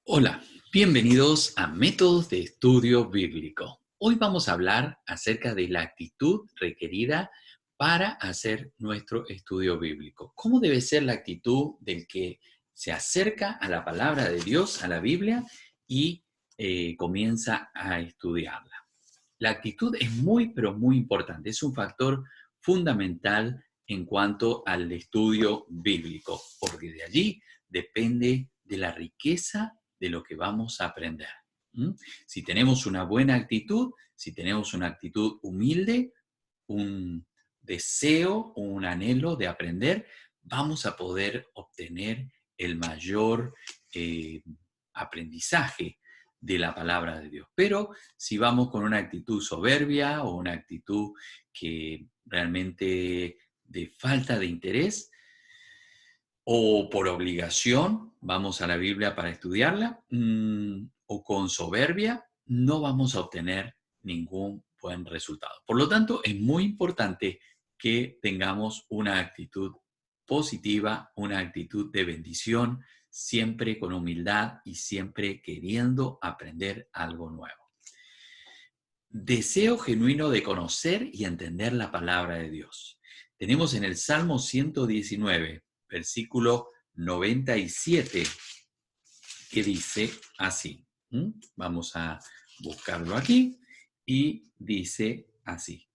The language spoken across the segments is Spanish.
Hola, bienvenidos a Métodos de Estudio Bíblico. Hoy vamos a hablar acerca de la actitud requerida para hacer nuestro estudio bíblico. ¿Cómo debe ser la actitud del que se acerca a la palabra de Dios, a la Biblia, y comienza a estudiarla? La actitud es muy, pero muy importante. Es un factor fundamental en cuanto al estudio bíblico, porque de allí depende de la riqueza de lo que vamos a aprender. ¿Mm? Si tenemos una buena actitud, si tenemos una actitud humilde, un deseo, un anhelo de aprender, vamos a poder obtener el mayor aprendizaje de la palabra de Dios. Pero si vamos con una actitud soberbia o una actitud que realmente de falta de interés, o por obligación, vamos a la Biblia para estudiarla, o con soberbia, no vamos a obtener ningún buen resultado. Por lo tanto, es muy importante que tengamos una actitud positiva, una actitud de bendición, siempre con humildad y siempre queriendo aprender algo nuevo. Deseo genuino de conocer y entender la palabra de Dios. Tenemos en el Salmo 119, versículo 97, que dice así. Vamos a buscarlo aquí y dice así.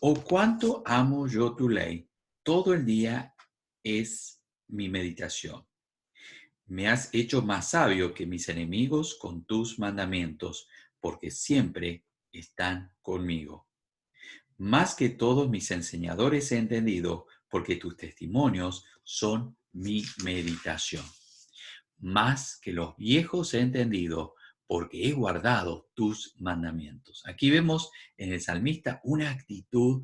Oh, cuánto amo yo tu ley, todo el día es mi meditación. Me has hecho más sabio que mis enemigos con tus mandamientos, porque siempre están conmigo. Más que todos mis enseñadores he entendido, porque tus testimonios son mi meditación. Más que los viejos he entendido, porque he guardado tus mandamientos. Aquí vemos en el salmista una actitud,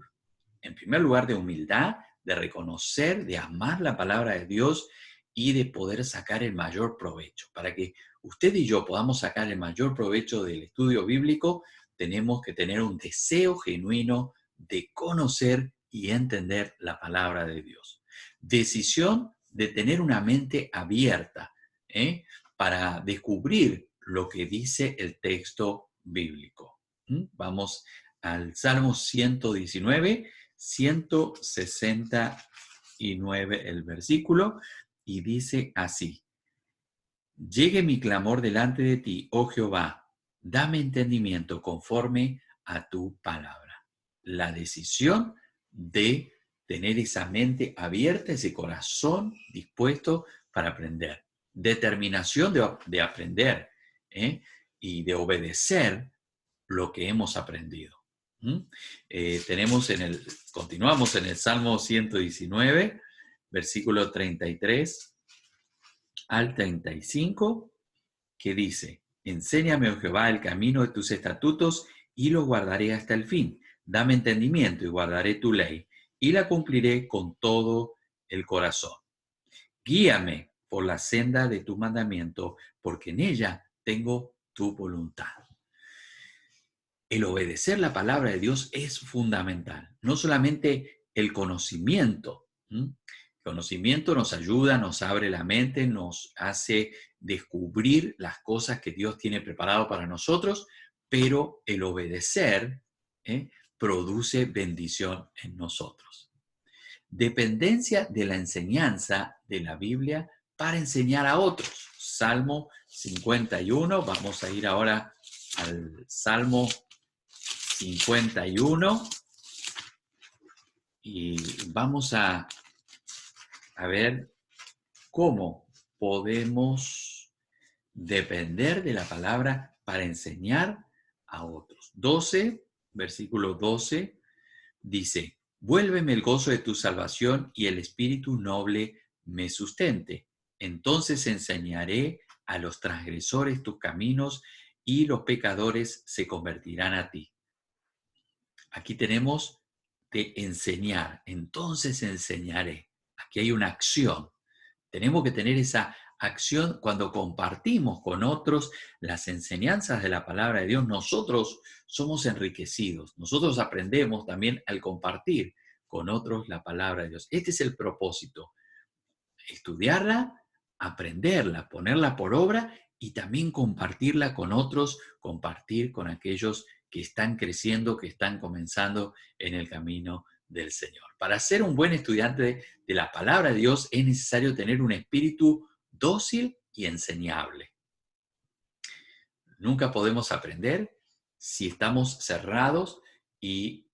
en primer lugar, de humildad, de reconocer, de amar la palabra de Dios y de poder sacar el mayor provecho. Para que usted y yo podamos sacar el mayor provecho del estudio bíblico, tenemos que tener un deseo genuino de conocer y entender la palabra de Dios. Decisión de tener una mente abierta, para descubrir lo que dice el texto bíblico. Vamos al Salmo 119, 169 el versículo, y dice así: Llegue mi clamor delante de ti, oh Jehová, dame entendimiento conforme a tu palabra. La decisión de tener esa mente abierta, ese corazón dispuesto para aprender. Determinación de aprender, y de obedecer lo que hemos aprendido. Continuamos en el Salmo 119, versículo 33 al 35, que dice: Enséñame, oh Jehová, el camino de tus estatutos y lo guardaré hasta el fin. Dame entendimiento y guardaré tu ley y la cumpliré con todo el corazón. Guíame por la senda de tu mandamiento, porque en ella tengo tu voluntad. El obedecer la palabra de Dios es fundamental. No solamente el conocimiento. El conocimiento nos ayuda, nos abre la mente, nos hace descubrir las cosas que Dios tiene preparado para nosotros, pero el obedecer produce bendición en nosotros. Dependencia de la enseñanza de la Biblia para enseñar a otros. Salmo 51, vamos a ir ahora al Salmo 51 y vamos a ver cómo podemos depender de la palabra para enseñar a otros. Versículo 12, dice: Vuélveme el gozo de tu salvación y el espíritu noble me sustente. Entonces enseñaré a los transgresores tus caminos y los pecadores se convertirán a ti. Aquí tenemos de enseñar, entonces enseñaré. Aquí hay una acción. Tenemos que tener esa acción cuando compartimos con otros las enseñanzas de la palabra de Dios. Nosotros somos enriquecidos. Nosotros aprendemos también al compartir con otros la palabra de Dios. Este es el propósito: estudiarla, aprenderla, ponerla por obra y también compartirla con otros, compartir con aquellos que están creciendo, que están comenzando en el camino del Señor. Para ser un buen estudiante de la palabra de Dios es necesario tener un espíritu dócil y enseñable. Nunca podemos aprender si estamos cerrados y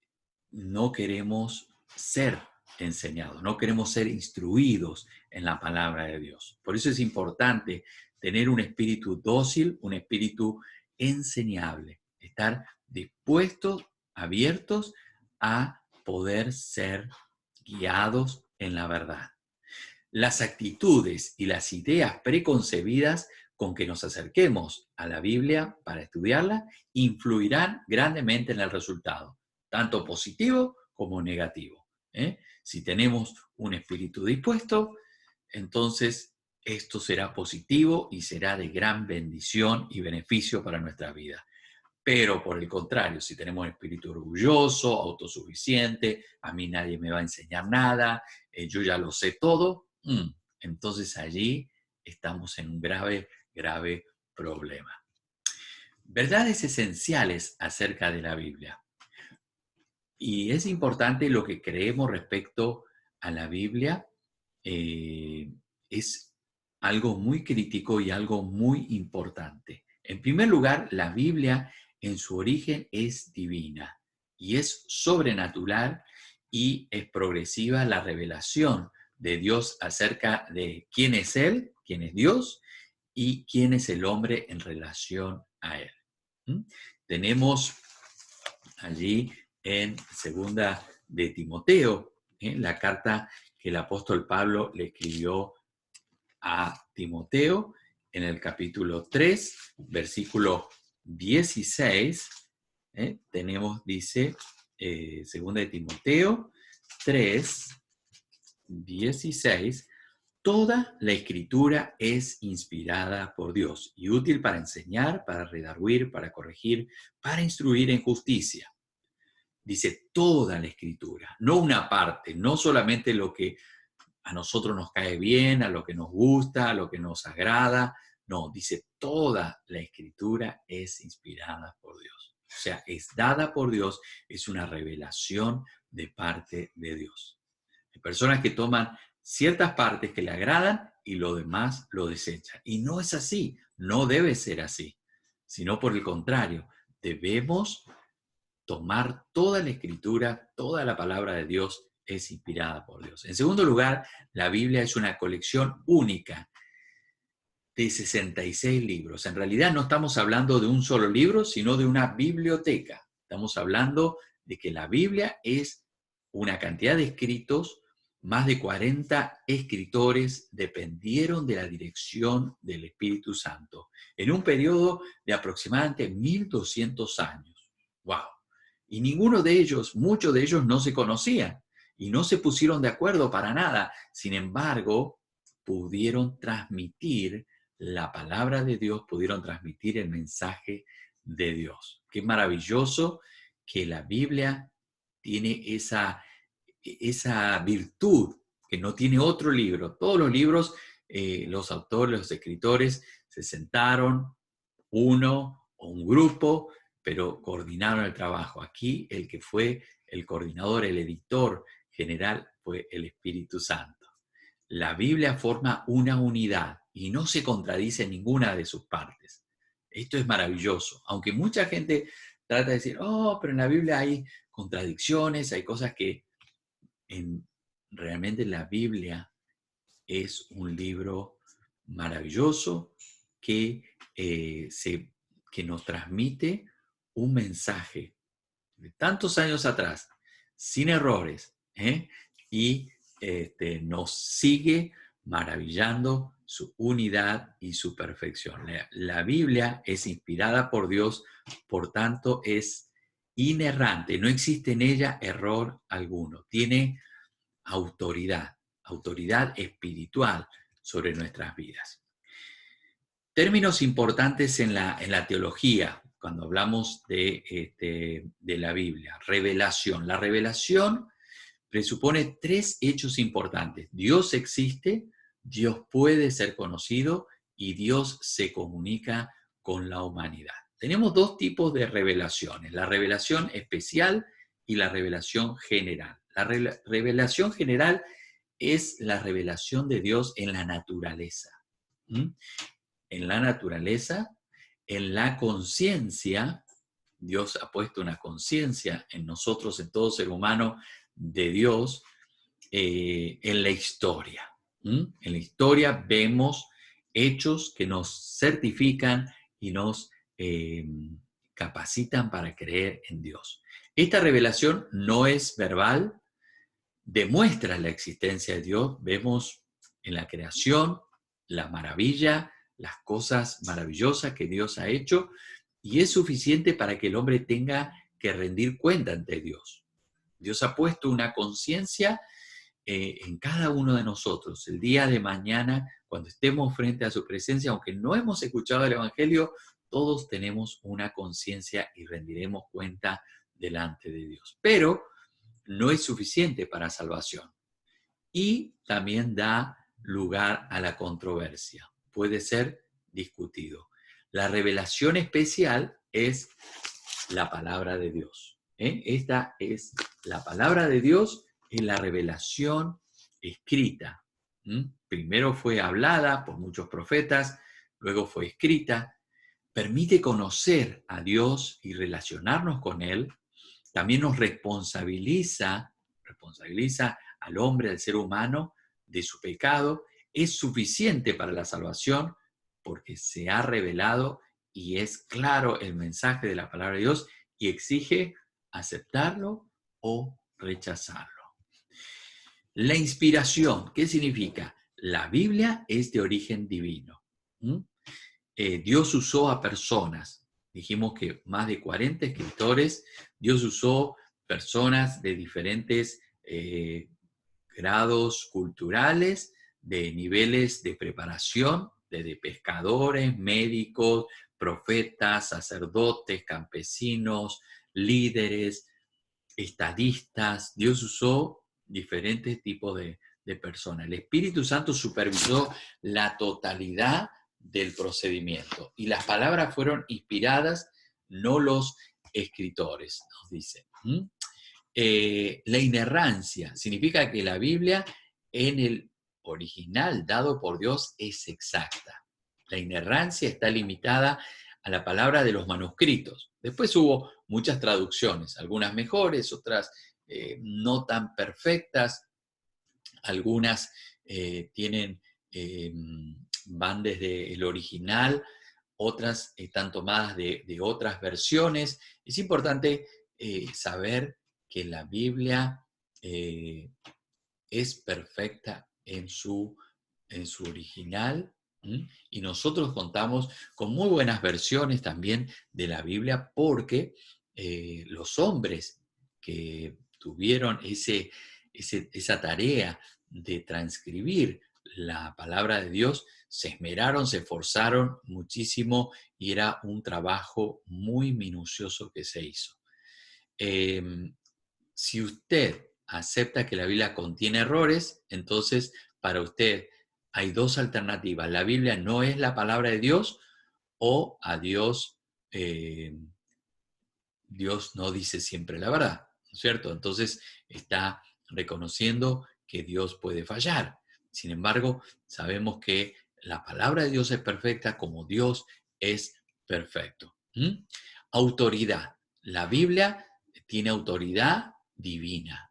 no queremos ser enseñados, no queremos ser instruidos en la palabra de Dios. Por eso es importante tener un espíritu dócil, un espíritu enseñable, estar dispuestos, abiertos a poder ser guiados en la verdad. Las actitudes y las ideas preconcebidas con que nos acerquemos a la Biblia para estudiarla influirán grandemente en el resultado, tanto positivo como negativo. Si tenemos un espíritu dispuesto, entonces esto será positivo y será de gran bendición y beneficio para nuestra vida. Pero por el contrario, si tenemos un espíritu orgulloso, autosuficiente, a mí nadie me va a enseñar nada, yo ya lo sé todo, entonces allí estamos en un grave, grave problema. Verdades esenciales acerca de la Biblia. Y es importante lo que creemos respecto a la Biblia, es algo muy crítico y algo muy importante. En primer lugar, la Biblia en su origen es divina y es sobrenatural y es progresiva la revelación de Dios acerca de quién es Él, quién es Dios y quién es el hombre en relación a Él. Tenemos allí en segunda de Timoteo, la carta que el apóstol Pablo le escribió a Timoteo en el capítulo 3, versículo 16, tenemos, dice, segunda de Timoteo 3, 16, toda la escritura es inspirada por Dios y útil para enseñar, para redarguir, para corregir, para instruir en justicia. Dice toda la escritura, no una parte, no solamente lo que a nosotros nos cae bien, a lo que nos gusta, a lo que nos agrada. No, dice toda la escritura es inspirada por Dios. O sea, es dada por Dios, es una revelación de parte de Dios. Hay personas que toman ciertas partes que le agradan y lo demás lo desechan. Y no es así, no debe ser así, sino por el contrario, debemos tomar toda la escritura, toda la palabra de Dios es inspirada por Dios. En segundo lugar, la Biblia es una colección única de 66 libros. En realidad no estamos hablando de un solo libro, sino de una biblioteca. Estamos hablando de que la Biblia es una cantidad de escritos, más de 40 escritores dependieron de la dirección del Espíritu Santo en un periodo de aproximadamente 1200 años. ¡Wow! Y ninguno de ellos, muchos de ellos no se conocían y no se pusieron de acuerdo para nada. Sin embargo, pudieron transmitir la palabra de Dios, pudieron transmitir el mensaje de Dios. Qué maravilloso que la Biblia tiene esa virtud que no tiene otro libro. Todos los libros, los autores, los escritores se sentaron, uno o un grupo, pero coordinaron el trabajo. Aquí el que fue el coordinador, el editor general fue el Espíritu Santo. La Biblia forma una unidad y no se contradice en ninguna de sus partes. Esto es maravilloso, aunque mucha gente trata de decir, oh, pero en la Biblia hay contradicciones, hay cosas que realmente la Biblia es un libro maravilloso que, que nos transmite un mensaje de tantos años atrás, sin errores, y nos sigue maravillando su unidad y su perfección. La Biblia es inspirada por Dios, por tanto es inerrante, no existe en ella error alguno, tiene autoridad espiritual sobre nuestras vidas. Términos importantes en la teología, cuando hablamos de la Biblia. Revelación. La revelación presupone tres hechos importantes. Dios existe, Dios puede ser conocido y Dios se comunica con la humanidad. Tenemos dos tipos de revelaciones, la revelación especial y la revelación general. La revelación general es la revelación de Dios en la naturaleza. ¿Mm? En la naturaleza, en la conciencia. Dios ha puesto una conciencia en nosotros, en todo ser humano, de Dios, en la historia. En la historia vemos hechos que nos certifican y nos capacitan para creer en Dios. Esta revelación no es verbal, demuestra la existencia de Dios. Vemos en la creación la maravilla, las cosas maravillosas que Dios ha hecho, y es suficiente para que el hombre tenga que rendir cuenta ante Dios. Dios ha puesto una conciencia en cada uno de nosotros. El día de mañana, cuando estemos frente a su presencia, aunque no hemos escuchado el Evangelio, todos tenemos una conciencia y rendiremos cuenta delante de Dios. Pero no es suficiente para salvación. Y también da lugar a la controversia. Puede ser discutido. La revelación especial es la palabra de Dios. Esta es la palabra de Dios, es la revelación escrita. Primero fue hablada por muchos profetas, luego fue escrita. Permite conocer a Dios y relacionarnos con Él. También nos responsabiliza al hombre, al ser humano, de su pecado. Es suficiente para la salvación porque se ha revelado y es claro el mensaje de la palabra de Dios y exige aceptarlo o rechazarlo. La inspiración, ¿qué significa? La Biblia es de origen divino. Dios usó a personas. Dijimos que más de 40 escritores. Dios usó personas de diferentes grados culturales, de niveles de preparación, desde pescadores, médicos, profetas, sacerdotes, campesinos, líderes, estadistas. Dios usó diferentes tipos de personas. El Espíritu Santo supervisó la totalidad del procedimiento y las palabras fueron inspiradas, no los escritores, nos dice. La inerrancia significa que la Biblia en el original dado por Dios es exacta. La inerrancia está limitada a la palabra de los manuscritos. Después hubo muchas traducciones, algunas mejores, otras no tan perfectas, algunas van desde el original, otras están tomadas de otras versiones. Es importante saber que la Biblia es perfecta en su original, y nosotros contamos con muy buenas versiones también de la Biblia porque los hombres que tuvieron esa tarea de transcribir la palabra de Dios se esmeraron, se esforzaron muchísimo y era un trabajo muy minucioso que se hizo. Si usted acepta que la Biblia contiene errores, entonces para usted hay dos alternativas. La Biblia no es la palabra de Dios o a Dios, Dios no dice siempre la verdad, ¿no es cierto? Entonces está reconociendo que Dios puede fallar. Sin embargo, sabemos que la palabra de Dios es perfecta como Dios es perfecto. Autoridad. La Biblia tiene autoridad divina.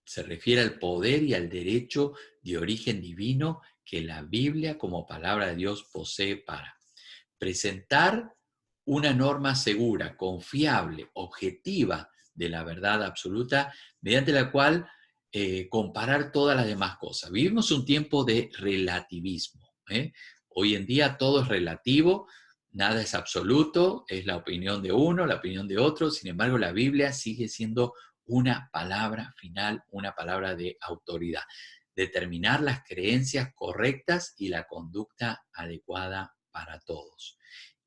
Se refiere al poder y al derecho de origen divino que la Biblia como palabra de Dios posee para presentar una norma segura, confiable, objetiva de la verdad absoluta, mediante la cual comparar todas las demás cosas. Vivimos un tiempo de relativismo. Hoy en día todo es relativo, nada es absoluto, es la opinión de uno, la opinión de otro. Sin embargo, la Biblia sigue siendo una palabra final, una palabra de autoridad. Determinar las creencias correctas y la conducta adecuada para todos.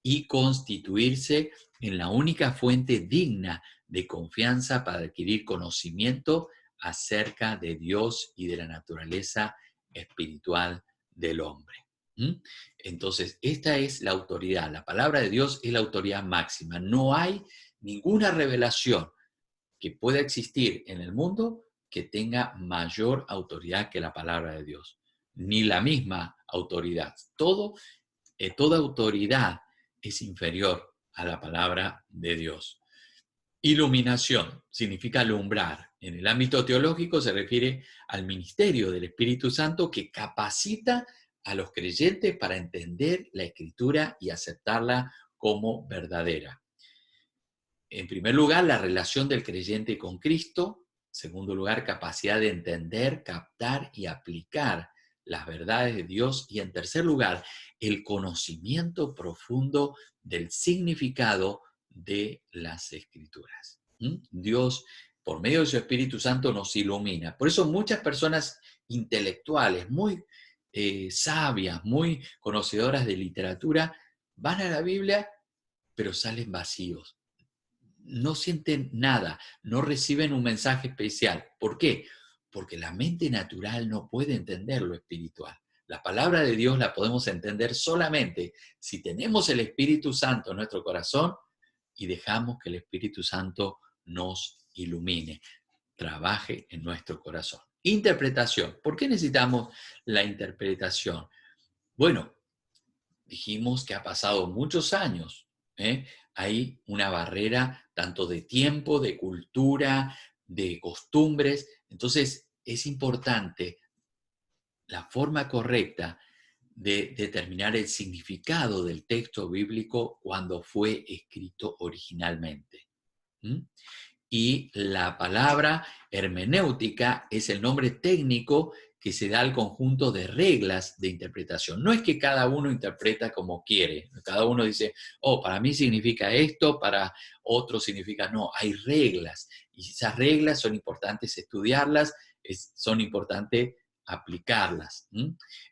Y constituirse en la única fuente digna de confianza para adquirir conocimiento acerca de Dios y de la naturaleza espiritual del hombre. ¿Mm? Entonces, esta es la autoridad. La palabra de Dios es la autoridad máxima. No hay ninguna revelación que pueda existir en el mundo que tenga mayor autoridad que la palabra de Dios, ni la misma autoridad. Toda autoridad es inferior a la palabra de Dios. Iluminación significa alumbrar. En el ámbito teológico se refiere al ministerio del Espíritu Santo que capacita a los creyentes para entender la Escritura y aceptarla como verdadera. En primer lugar, la relación del creyente con Cristo. En segundo lugar, capacidad de entender, captar y aplicar las verdades de Dios. Y en tercer lugar, el conocimiento profundo del significado de las Escrituras. Dios, por medio de su Espíritu Santo, nos ilumina. Por eso muchas personas intelectuales, muy sabias, muy conocedoras de literatura, van a la Biblia, pero salen vacíos. No sienten nada, no reciben un mensaje especial. ¿Por qué? Porque la mente natural no puede entender lo espiritual. La palabra de Dios la podemos entender solamente si tenemos el Espíritu Santo en nuestro corazón y dejamos que el Espíritu Santo nos ilumine, trabaje en nuestro corazón. Interpretación. ¿Por qué necesitamos la interpretación? Bueno, dijimos que ha pasado muchos años, ¿eh? Hay una barrera tanto de tiempo, de cultura, de costumbres. Entonces, es importante la forma correcta de determinar el significado del texto bíblico cuando fue escrito originalmente. ¿Mm? Y la palabra hermenéutica es el nombre técnico que se da al conjunto de reglas de interpretación. No es que cada uno interpreta como quiere, cada uno dice, oh, para mí significa esto, para otro significa no, hay reglas, y esas reglas son importantes estudiarlas, son importantes aplicarlas.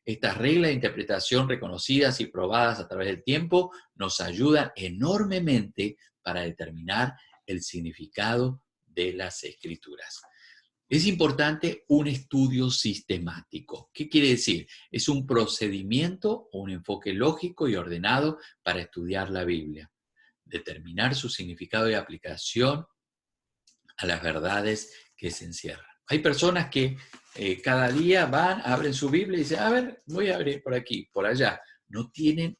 Estas reglas de interpretación reconocidas y probadas a través del tiempo nos ayudan enormemente para determinar el significado de las Escrituras. Es importante un estudio sistemático. ¿Qué quiere decir? Es un procedimiento o un enfoque lógico y ordenado para estudiar la Biblia, determinar su significado y aplicación a las verdades que se encierran. Hay personas que cada día van, abren su Biblia y dicen, a ver, voy a abrir por aquí, por allá. No tienen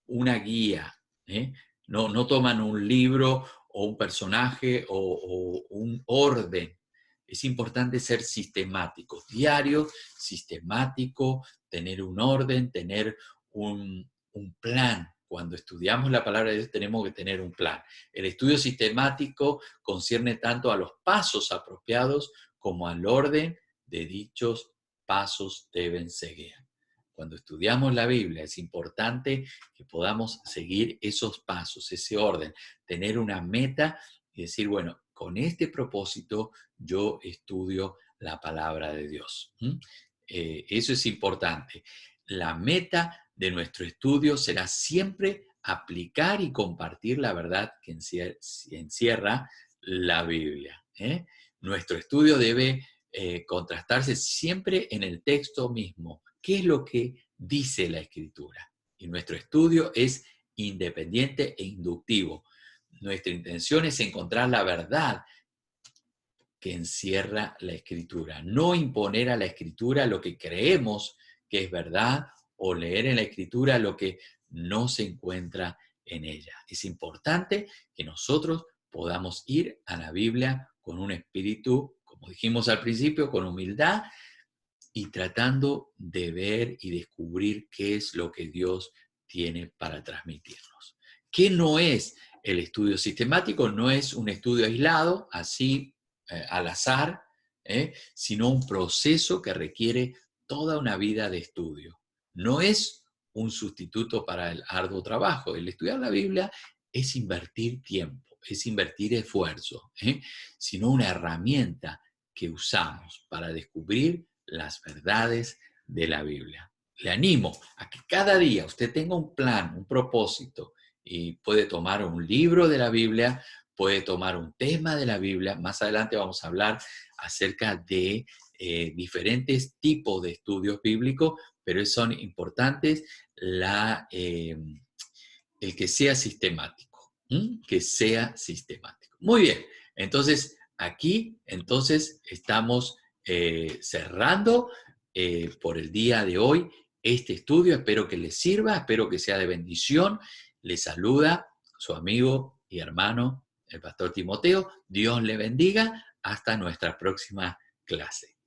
una guía, ¿eh? No toman un libro o un personaje o un orden. Es importante ser sistemático, diario, sistemático, tener un orden, tener un plan. Cuando estudiamos la palabra de Dios tenemos que tener un plan. El estudio sistemático concierne tanto a los pasos apropiados como al orden de dichos pasos deben seguir. Cuando estudiamos la Biblia es importante que podamos seguir esos pasos, ese orden, tener una meta y decir, bueno, con este propósito yo estudio la palabra de Dios. Eso es importante. La meta de nuestro estudio será siempre aplicar y compartir la verdad que encierra la Biblia. Nuestro estudio debe contrastarse siempre en el texto mismo. ¿Qué es lo que dice la Escritura? Y nuestro estudio es independiente e inductivo. Nuestra intención es encontrar la verdad que encierra la Escritura, no imponer a la Escritura lo que creemos que es verdad o leer en la Escritura lo que no se encuentra en ella. Es importante que nosotros podamos ir a la Biblia con un espíritu, como dijimos al principio, con humildad y tratando de ver y descubrir qué es lo que Dios tiene para transmitirnos. ¿Qué no es el estudio sistemático? No es un estudio aislado, así al azar, sino un proceso que requiere toda una vida de estudio. No es un sustituto para el arduo trabajo. El estudiar la Biblia es invertir tiempo, es invertir esfuerzo, sino una herramienta que usamos para descubrir las verdades de la Biblia. Le animo a que cada día usted tenga un plan, un propósito, y puede tomar un libro de la Biblia, puede tomar un tema de la Biblia. Más adelante vamos a hablar acerca de diferentes tipos de estudios bíblicos, pero son importantes el que sea sistemático, que sea sistemático. Muy bien, entonces aquí estamos cerrando por el día de hoy este estudio. Espero que les sirva, espero que sea de bendición. Les saluda su amigo y hermano, el pastor Timoteo. Dios le bendiga. Hasta nuestra próxima clase.